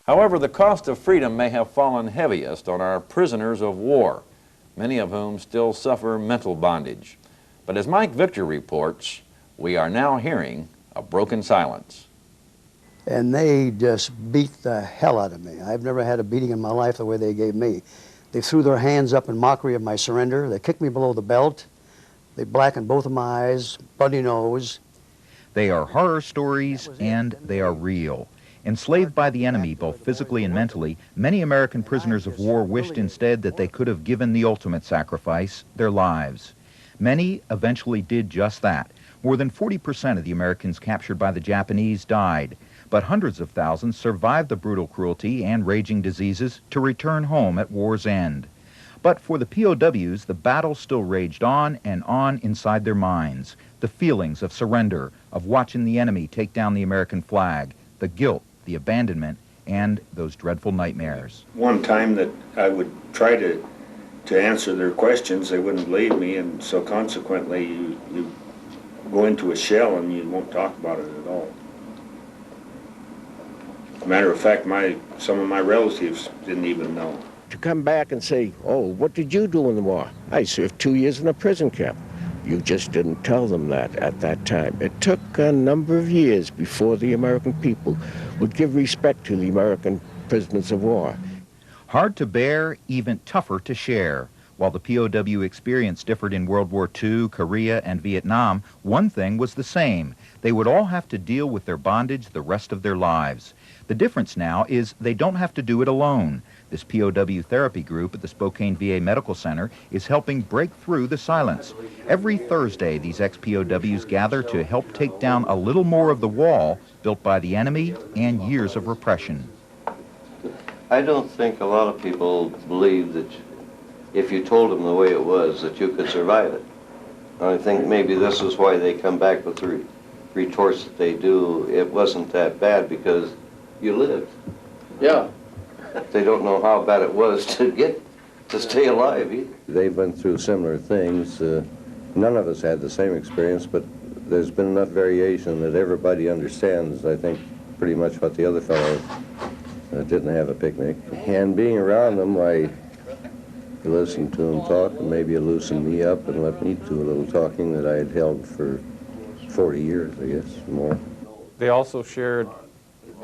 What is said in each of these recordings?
However, the cost of freedom may have fallen heaviest on our prisoners of war, many of whom still suffer mental bondage. But as Mike Victor reports, we are now hearing a broken silence. And they just beat the hell out of me. I've never had a beating in my life the way they gave me. They threw their hands up in mockery of my surrender. They kicked me below the belt. They blackened both of my eyes, bloody nose. They are horror stories, and they are real. Enslaved by the enemy, both physically and mentally, many American prisoners of war wished instead that they could have given the ultimate sacrifice, their lives. Many eventually did just that. More than 40% of the Americans captured by the Japanese died, but hundreds of thousands survived the brutal cruelty and raging diseases to return home at war's end. But for the POWs, the battle still raged on and on inside their minds. The feelings of surrender, of watching the enemy take down the American flag, the guilt, the abandonment, and those dreadful nightmares. One time that I would try to answer their questions, they wouldn't believe me, and so consequently you go into a shell and you won't talk about it at all. Matter of fact, some of my relatives didn't even know. To come back and say, oh, what did you do in the war? I served 2 years in a prison camp. You just didn't tell them that at that time. It took a number of years before the American people would give respect to the American prisoners of war. Hard to bear, even tougher to share. While the POW experience differed in World War II, Korea, and Vietnam, one thing was the same. They would all have to deal with their bondage the rest of their lives. The difference now is they don't have to do it alone. This POW therapy group at the Spokane VA Medical Center is helping break through the silence. Every Thursday, these ex-POWs gather to help take down a little more of the wall built by the enemy and years of repression. I don't think a lot of people believe that if you told them the way it was, that you could survive it. I think maybe this is why they come back with the retorts that they do. It wasn't that bad because you lived. Yeah. They don't know how bad it was to stay alive either. They've been through similar things. None of us had the same experience, but there's been enough variation that everybody understands, I think, pretty much what the other fellow didn't have a picnic. And being around them, I listened to them talk, and maybe it loosened me up and let me do a little talking that I had held for 40 years, I guess, more. They also shared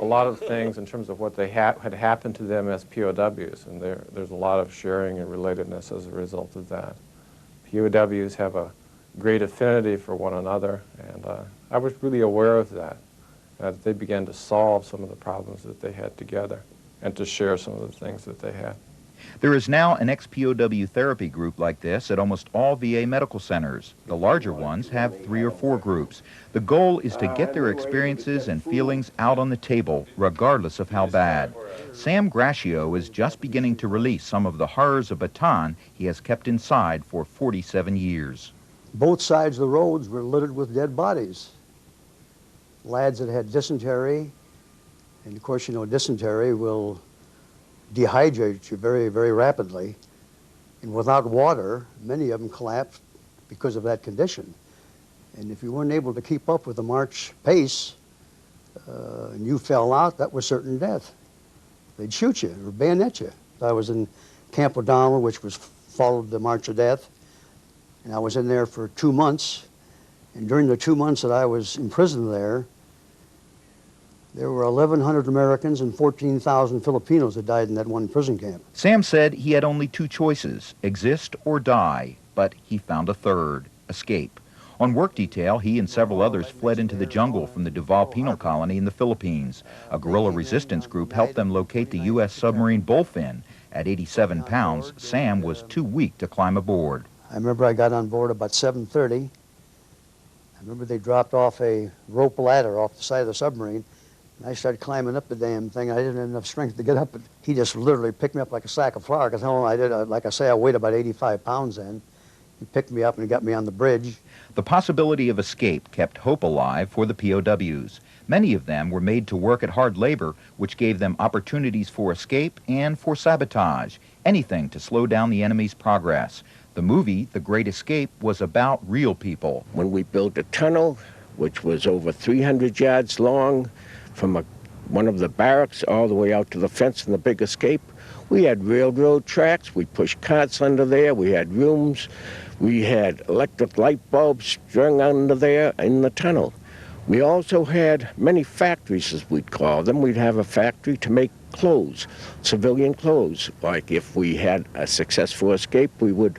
a lot of things in terms of what they had happened to them as POWs, and there's a lot of sharing and relatedness as a result of that. POWs have a great affinity for one another, and I was really aware of that, that they began to solve some of the problems that they had together and to share some of the things that they had. There is now an ex-POW therapy group like this at almost all VA medical centers. The larger ones have 3 or 4 groups. The goal is to get their experiences and feelings out on the table, regardless of how bad. Sam Graccio is just beginning to release some of the horrors of Bataan he has kept inside for 47 years. Both sides of the roads were littered with dead bodies. Lads that had dysentery, and of course, you know, dysentery will dehydrate you very, very rapidly. And without water, many of them collapsed because of that condition. And if you weren't able to keep up with the march pace, and you fell out, that was certain death. They'd shoot you or bayonet you. I was in Camp O'Donnell, which was followed the March of Death, and I was in there for 2 months. And during the 2 months that I was in prison there were 1,100 Americans and 14,000 Filipinos that died in that one prison camp. Sam said he had only 2 choices, exist or die, but he found a third, escape. On work detail, he and several others fled into the jungle from the Duval Penal Colony in the Philippines. A guerrilla resistance group helped them locate the U.S. submarine Bullfin. At 87 pounds, Sam was too weak to climb aboard. I remember I got on board about 7:30. I remember they dropped off a rope ladder off the side of the submarine. And I started climbing up the damn thing. I didn't have enough strength to get up. But he just literally picked me up like a sack of flour. Because I did, like I say, I weighed about 85 pounds then. He picked me up and he got me on the bridge. The possibility of escape kept hope alive for the POWs. Many of them were made to work at hard labor, which gave them opportunities for escape and for sabotage, anything to slow down the enemy's progress. The movie, The Great Escape, was about real people. When we built a tunnel, which was over 300 yards long, from a one of the barracks all the way out to the fence in the big escape. We had railroad tracks. We pushed carts under there. We had rooms. We had electric light bulbs strung under there in the tunnel. We also had many factories, as we'd call them. We'd have a factory to make clothes, civilian clothes. Like if we had a successful escape, we would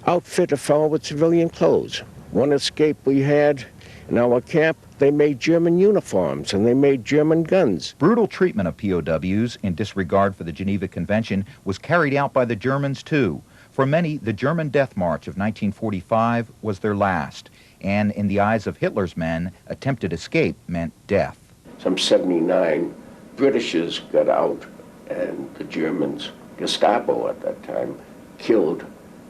outfit a fellow with civilian clothes. One escape we had in our camp, they made German uniforms and they made German guns. Brutal treatment of POWs in disregard for the Geneva Convention was carried out by the Germans too. For many, the German death march of 1945 was their last, and in the eyes of Hitler's men, attempted escape meant death. Some 79 Britishers got out, and the Germans, Gestapo at that time, killed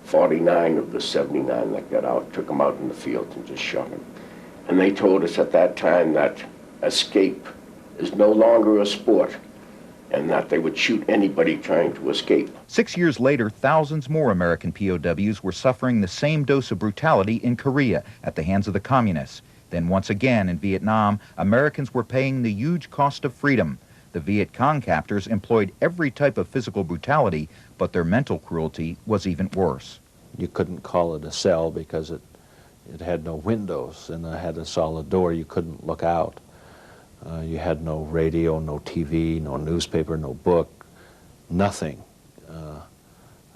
49 of the 79 that got out, took them out in the field and just shot them. And they told us at that time that escape is no longer a sport, and that they would shoot anybody trying to escape. 6 years later, thousands more American POWs were suffering the same dose of brutality in Korea at the hands of the communists. Then once again in Vietnam, Americans were paying the huge cost of freedom. The Viet Cong captors employed every type of physical brutality, but their mental cruelty was even worse. You couldn't call it a cell because it had no windows and it had a solid door. You couldn't look out. You had no radio, no TV, no newspaper, no book, nothing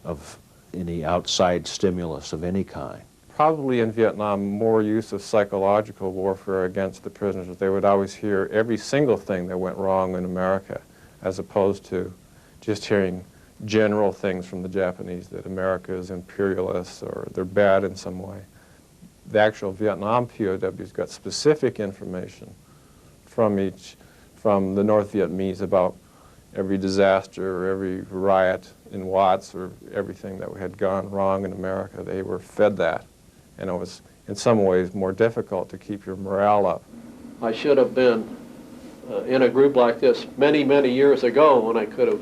of any outside stimulus of any kind. Probably in Vietnam, more use of psychological warfare against the prisoners. They would always hear every single thing that went wrong in America, as opposed to just hearing general things from the Japanese, that America is imperialist or they're bad in some way. The actual Vietnam POWs got specific information from the North Vietnamese about every disaster or every riot in Watts or everything that had gone wrong in America. They were fed that, and it was in some ways more difficult to keep your morale up. I should have been in a group like this many, many years ago when I could have,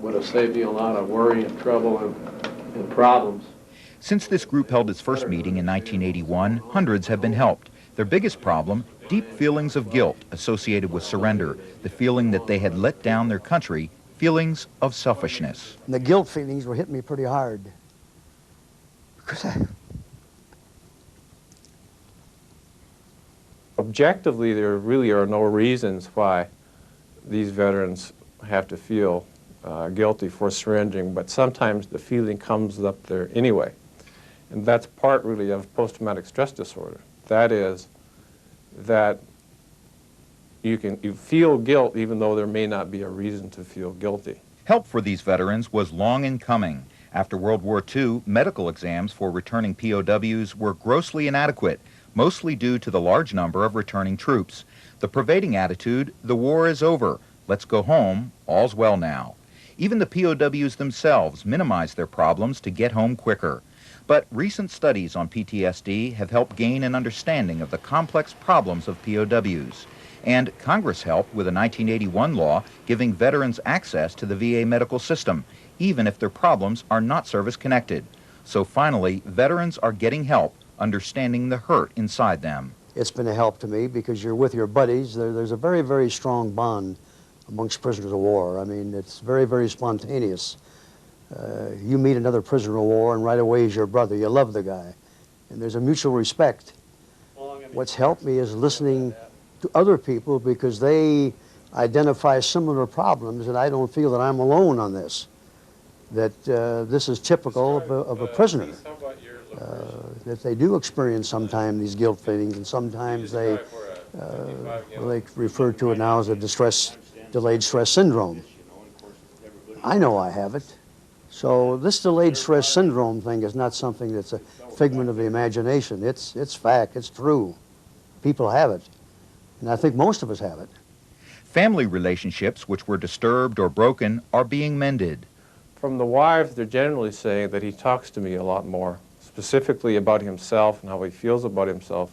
would have saved me a lot of worry and trouble and problems. Since this group held its first meeting in 1981, hundreds have been helped. Their biggest problem, deep feelings of guilt associated with surrender, the feeling that they had let down their country, feelings of selfishness. And the guilt feelings were hitting me pretty hard. Because Objectively, there really are no reasons why these veterans have to feel guilty for surrendering, but sometimes the feeling comes up there anyway. And that's part really of post-traumatic stress disorder. That is, that you feel guilt even though there may not be a reason to feel guilty. Help for these veterans was long in coming. After World War II, medical exams for returning POWs were grossly inadequate, mostly due to the large number of returning troops. The pervading attitude, the war is over, let's go home, all's well now. Even the POWs themselves minimized their problems to get home quicker. But recent studies on PTSD have helped gain an understanding of the complex problems of POWs. And Congress helped with a 1981 law giving veterans access to the VA medical system, even if their problems are not service-connected. So finally, veterans are getting help, understanding the hurt inside them. it's been a help to me because you're with your buddies. There's a very, very strong bond amongst prisoners of war. I mean, it's very, very spontaneous. You meet another prisoner of war and right away he's your brother. You love the guy. And there's a mutual respect. What's helped me is listening to other people because they identify similar problems, and I don't feel that I'm alone on this. That this is typical of a prisoner. That they do experience sometimes these guilt feelings, and sometimes they refer to it now as a delayed stress syndrome. I know I have it. So this delayed stress syndrome thing is not something that's a figment of the imagination. It's fact, it's true. People have it, and I think most of us have it. Family relationships which were disturbed or broken are being mended. From the wives, they're generally saying that he talks to me a lot more, specifically about himself and how he feels about himself,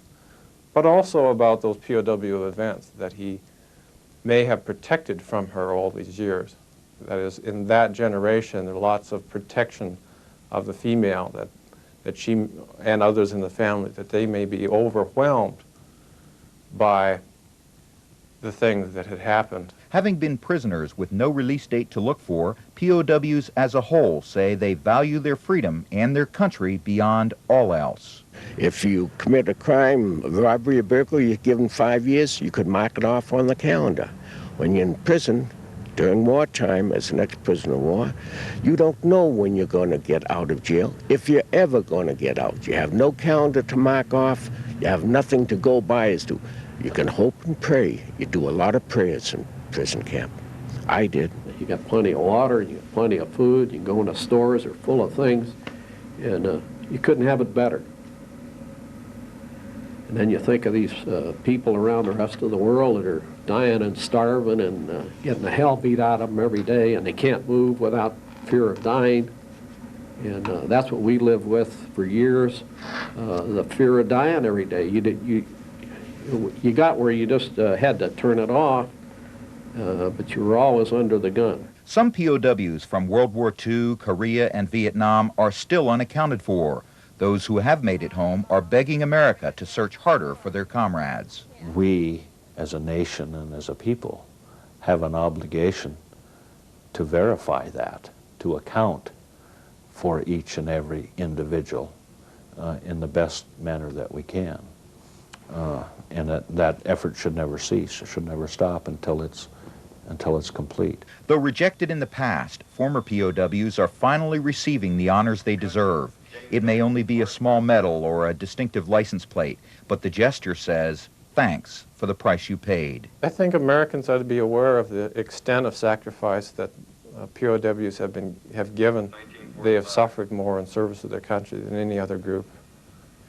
but also about those POW events that he may have protected from her all these years. That is, in that generation, there are lots of protection of the female, that she and others in the family, that they may be overwhelmed by the things that had happened. Having been prisoners with no release date to look for, POWs as a whole say they value their freedom and their country beyond all else. If you commit a crime, a robbery, a burglary, you're given 5 years, you could mark it off on the calendar. When you're in prison, during wartime, as an ex-prisoner of war, you don't know when you're going to get out of jail, if you're ever going to get out. You have no calendar to mark off, you have nothing to go by as to. You can hope and pray. You do a lot of prayers in prison camp. I did. You got plenty of water, you got plenty of food, you can go into stores, they're full of things, and you couldn't have it better. And then you think of these people around the rest of the world that are dying and starving and getting the hell beat out of them every day, and they can't move without fear of dying. And that's what we lived with for years, the fear of dying every day. You got where you just had to turn it off, but you were always under the gun. Some POWs from World War II, Korea, and Vietnam are still unaccounted for. Those who have made it home are begging America to search harder for their comrades. We, as a nation and as a people, have an obligation to verify that, to account for each and every individual in the best manner that we can. And that effort should never cease. It should never stop until it's complete. Though rejected in the past, former POWs are finally receiving the honors they deserve. It may only be a small medal or a distinctive license plate, but the gesture says, thanks for the price you paid. I think Americans ought to be aware of the extent of sacrifice that POWs have given. They have suffered more in service of their country than any other group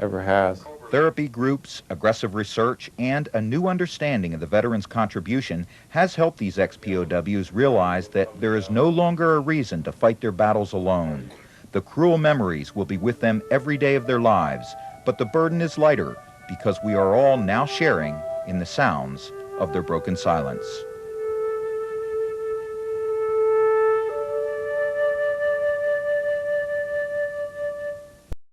ever has. Therapy groups, aggressive research, and a new understanding of the veterans' contribution has helped these ex-POWs realize that there is no longer a reason to fight their battles alone. The cruel memories will be with them every day of their lives, but the burden is lighter because we are all now sharing in the sounds of their broken silence.